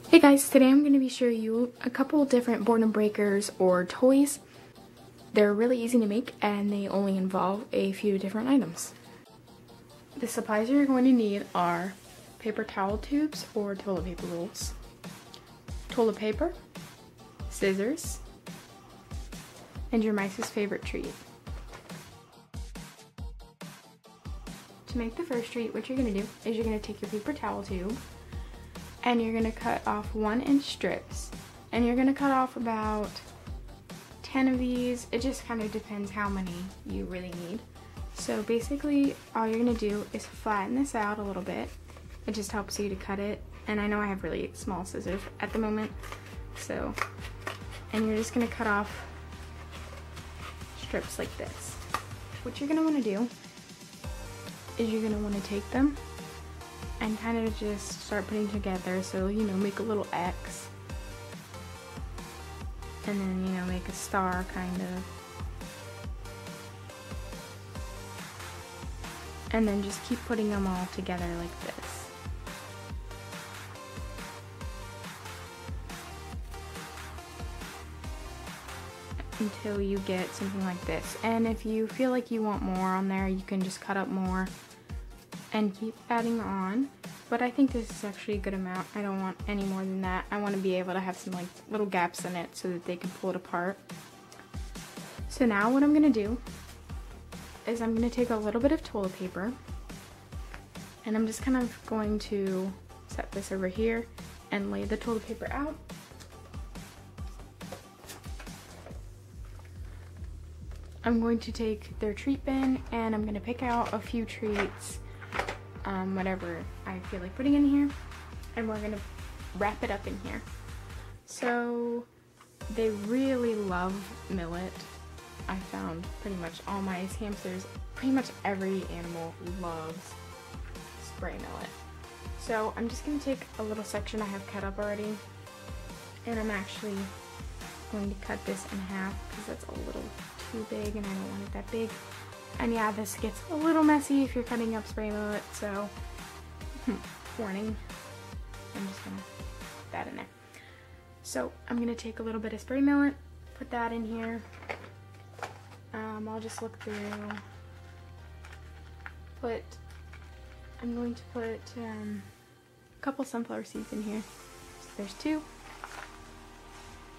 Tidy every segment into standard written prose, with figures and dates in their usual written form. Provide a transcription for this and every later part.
Hey guys, today I'm going to be showing you a couple different boredom breakers or toys. They're really easy to make and they only involve a few different items. The supplies you're going to need are paper towel tubes or toilet paper rolls, toilet paper, scissors, and your mice's favorite treat. To make the first treat, what you're going to do is you're going to take your paper towel tube and you're gonna cut off 1-inch strips, and you're gonna cut off about 10 of these. It just kind of depends how many you really need. So basically all you're gonna do is flatten this out a little bit. It just helps you to cut it, and I know I have really small scissors at the moment, so, and you're just gonna cut off strips like this. What you're gonna want to do is you're gonna want to take them and kind of just start putting together, so make a little X and then make a star kind of, and then just keep putting them all together like this. Until you get something like this, and if you feel like you want more on there, you can just cut up more and keep adding on, but I think this is actually a good amount. I don't want any more than that. I want to be able to have some little gaps in it so that they can pull it apart. So now what I'm going to do is I'm going to take a little bit of toilet paper and I'm just kind of going to set this over here and lay the toilet paper out. I'm going to take their treat bin and I'm going to pick out a few treats, whatever I feel like putting in here, and we're gonna wrap it up in here. So they really love millet. I found pretty much all my hamsters, pretty much every animal loves spray millet. So I'm just gonna take a little section I have cut up already, and I'm actually going to cut this in half because that's a little too big and I don't want it that big. And yeah, this gets a little messy if you're cutting up spray millet, so warning. I'm just gonna put that in there. So I'm gonna take a little bit of spray millet, put that in here. I'll just look through. I'm going to put a couple sunflower seeds in here. So there's 2.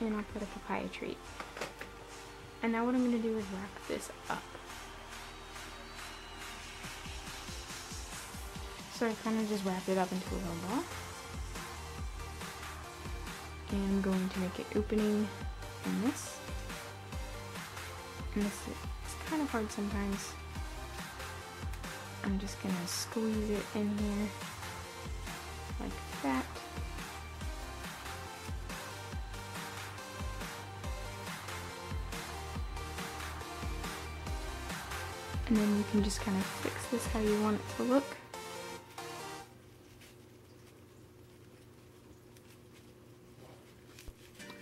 And I'll put a papaya treat. And now what I'm gonna do is wrap this up. So I kind of just wrapped it up into a little ball. And I'm going to make an opening in this. And this is kind of hard sometimes. I'm just going to squeeze it in here like that. And then you can just kind of fix this how you want it to look.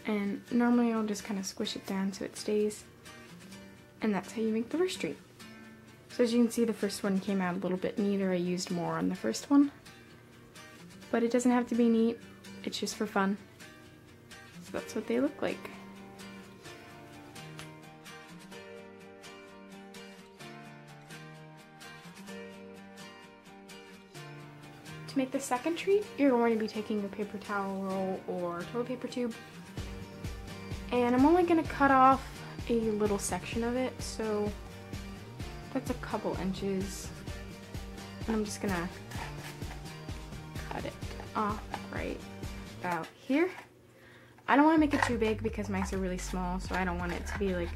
And normally I'll just kind of squish it down so it stays. And that's how you make the first treat. So as you can see, the first one came out a little bit neater. I used more on the first one. But it doesn't have to be neat. It's just for fun. So that's what they look like. To make the second treat, you're going to be taking your paper towel roll or toilet paper tube. And I'm only going to cut off a little section of it, so that's a couple inches. And I'm just going to cut it off right about here. I don't want to make it too big because mice are really small, so I don't want it to be like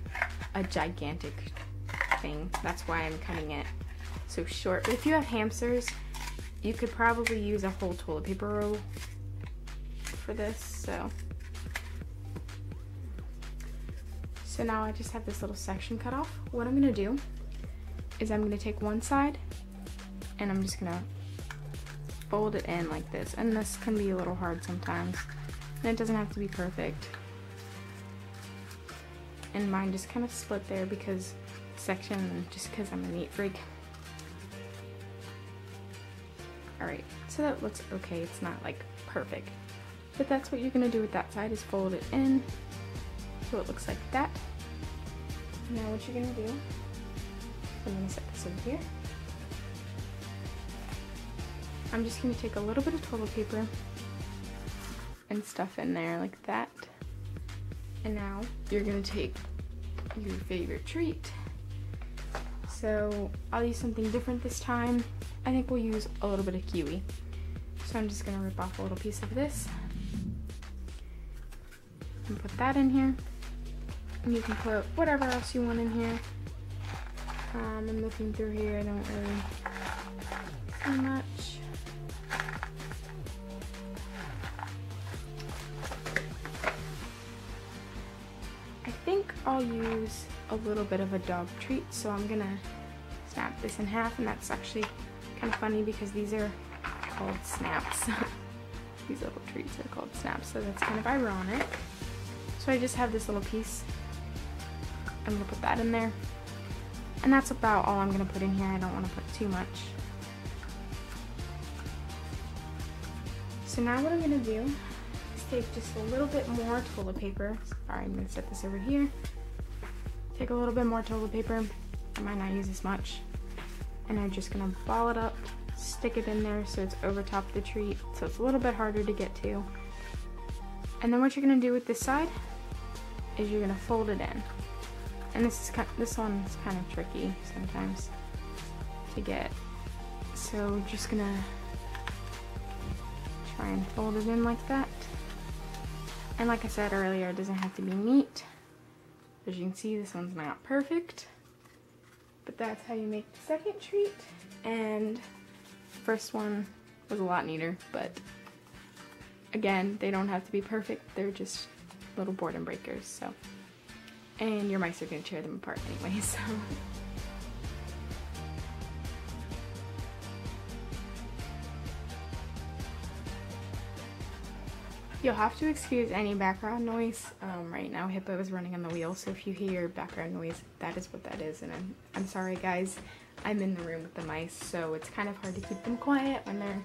a gigantic thing. That's why I'm cutting it so short. But if you have hamsters, you could probably use a whole toilet paper roll for this, So now I just have this little section cut off. What I'm gonna do is I'm gonna take one side and I'm just gonna fold it in like this. And this can be a little hard sometimes. And it doesn't have to be perfect. And mine just kind of split there because just because I'm a neat freak. Alright, so that looks okay. It's not like perfect. But that's what you're gonna do with that side, is fold it in so it looks like that. Now what you're gonna do, I'm gonna set this over here. I'm just gonna take a little bit of toilet paper and stuff in there like that. And now you're gonna take your favorite treat. So I'll use something different this time. I think we'll use a little bit of kiwi. So I'm just gonna rip off a little piece of this and put that in here. And you can put whatever else you want in here. I'm looking through here, I don't really see much. I think I'll use a little bit of a dog treat, so I'm gonna snap this in half, and that's actually kind of funny because these are called snaps. These little treats are called snaps, so that's kind of ironic. So I just have this little piece. I'm gonna put that in there. And that's about all I'm gonna put in here. I don't wanna put too much. So now what I'm gonna do is take just a little bit more toilet paper. Sorry, I'm gonna set this over here. Take a little bit more toilet paper. I might not use as much. And I'm just gonna ball it up, stick it in there so it's over top of the treat, so it's a little bit harder to get to. And then what you're gonna do with this side is you're gonna fold it in. And this one's kind of tricky sometimes to get. So we're just gonna try and fold it in like that. And like I said earlier, it doesn't have to be neat. As you can see, this one's not perfect. But that's how you make the second treat. And the first one was a lot neater, but again, they don't have to be perfect. They're just little boredom breakers, so. And your mice are gonna tear them apart anyway, so. You'll have to excuse any background noise. Right now Hippo is running on the wheel, so if you hear background noise, that is what that is. And I'm sorry guys, I'm in the room with the mice, so it's kind of hard to keep them quiet when they're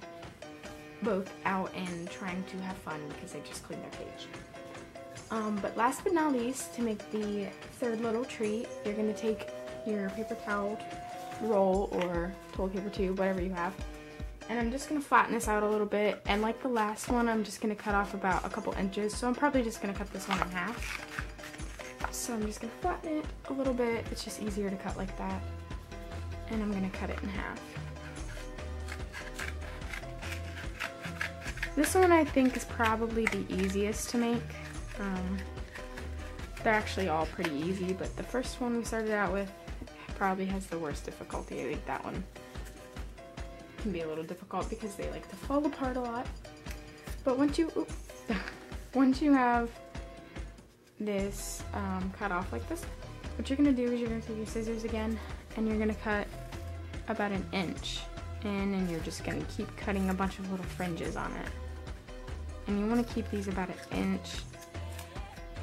both out and trying to have fun because they just cleaned their cage. But last but not least, to make the third little treat, you're gonna take your paper towel roll or toilet paper tube, whatever you have, and I'm just gonna flatten this out a little bit. And like the last one, I'm just gonna cut off about a couple inches, so I'm probably just gonna cut this one in half. So I'm just gonna flatten it a little bit. It's just easier to cut like that. And I'm gonna cut it in half. This one I think is probably the easiest to make. They're actually all pretty easy, but the first one we started out with probably has the worst difficulty. I think that one can be a little difficult because they like to fall apart a lot. But once you have this cut off like this, what you're gonna do is you're gonna take your scissors again and you're gonna cut about 1 inch in, and you're just gonna keep cutting a bunch of little fringes on it. And you want to keep these about 1 inch,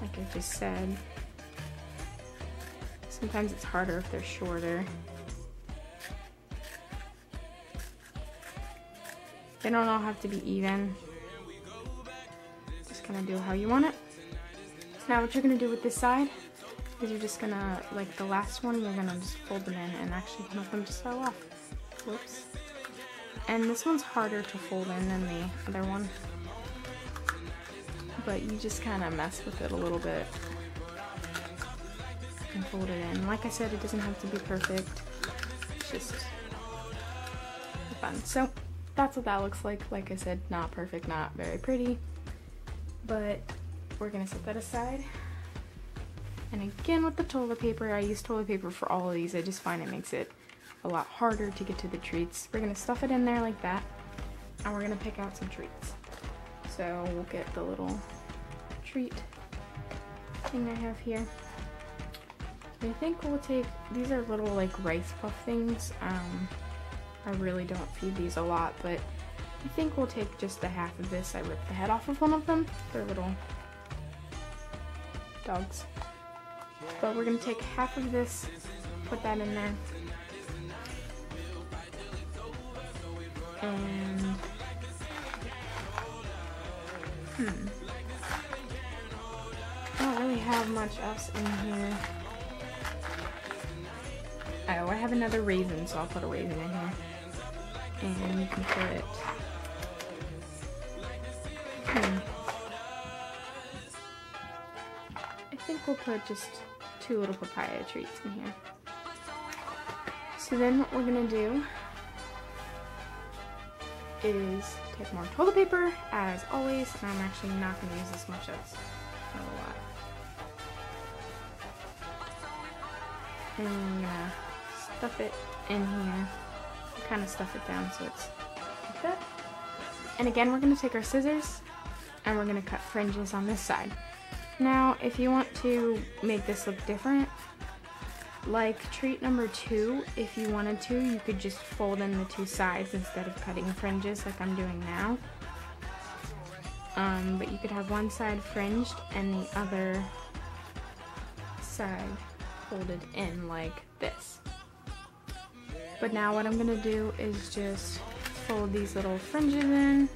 like I just said. Sometimes it's harder if they're shorter. They don't all have to be even. Just kind of do how you want it. So now what you're going to do with this side is you're just going to, like the last one, you're going to just fold them in and actually let them just fall off. Whoops. And this one's harder to fold in than the other one, but you just kind of mess with it a little bit and fold it in. Like I said, it doesn't have to be perfect. It's just fun. So that's what that looks like. Like I said, not perfect, not very pretty, but we're gonna set that aside. And again, with the toilet paper, I use toilet paper for all of these. I just find it makes it a lot harder to get to the treats. We're gonna stuff it in there like that, and we're gonna pick out some treats. So we'll get the little treat thing I have here. I think we'll take, these are little like rice puff things. I really don't feed these a lot, but I think we'll take just the half of this. I ripped the head off of one of them. They're little dogs. But we're gonna take half of this, put that in there. And I don't really have much else in here. Oh, I have another raisin, so I'll put a raisin in here. And you can put... I think we'll put just 2 little papaya treats in here. So then what we're gonna do is take more toilet paper, as always, and I'm actually not gonna use this much, that's a lot. And I'm gonna stuff it in here, kind of stuff it down so it's like that. And again, we're gonna take our scissors and we're gonna cut fringes on this side. Now, if you want to make this look different, like treat number 2, if you wanted to, you could just fold in the 2 sides instead of cutting fringes like I'm doing now. But you could have one side fringed and the other side folded in like this. But now what I'm gonna do is just fold these little fringes in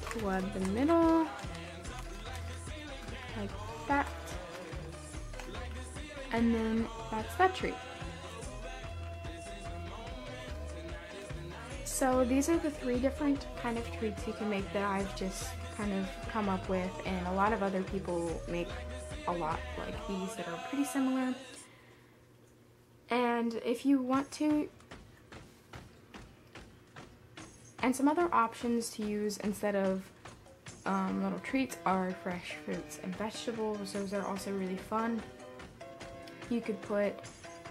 toward the middle, like that. And then that's that treat. So these are the 3 different kind of treats you can make that I've just kind of come up with, and a lot of other people make a lot like these that are pretty similar. And if you want to, and some other options to use instead of little treats are fresh fruits and vegetables. Those are also really fun. You could put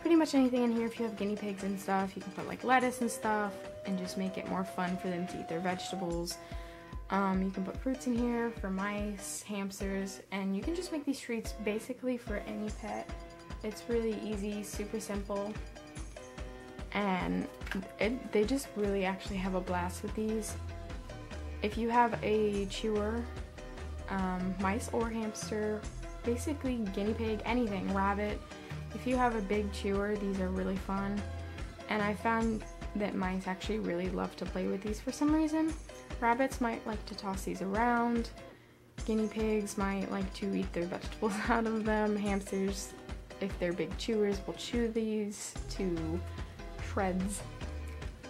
pretty much anything in here. If you have guinea pigs and stuff, you can put like lettuce and stuff and just make it more fun for them to eat their vegetables. You can put fruits in here for mice, hamsters, and you can just make these treats basically for any pet. It's really easy, super simple, and they just really actually have a blast with these. If you have a chewer, mice or hamster, basically guinea pig, anything, rabbit, if you have a big chewer, these are really fun. And I found that mice actually really love to play with these for some reason. Rabbits might like to toss these around. Guinea pigs might like to eat their vegetables out of them. Hamsters, if they're big chewers, will chew these to shreds.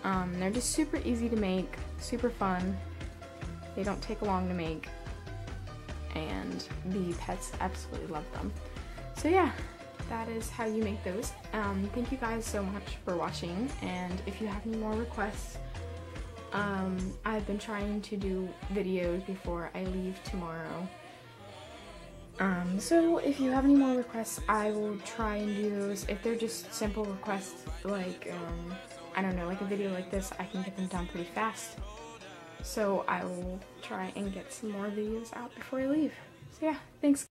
They're just super easy to make, super fun. They don't take long to make, and the pets absolutely love them. So yeah, that is how you make those. Thank you guys so much for watching, and if you have any more requests, I've been trying to do videos before I leave tomorrow. So if you have any more requests, I will try and do those. If they're just simple requests, like, I don't know, like a video like this, I can get them done pretty fast. So I will try and get some more videos out before I leave. So yeah, thanks.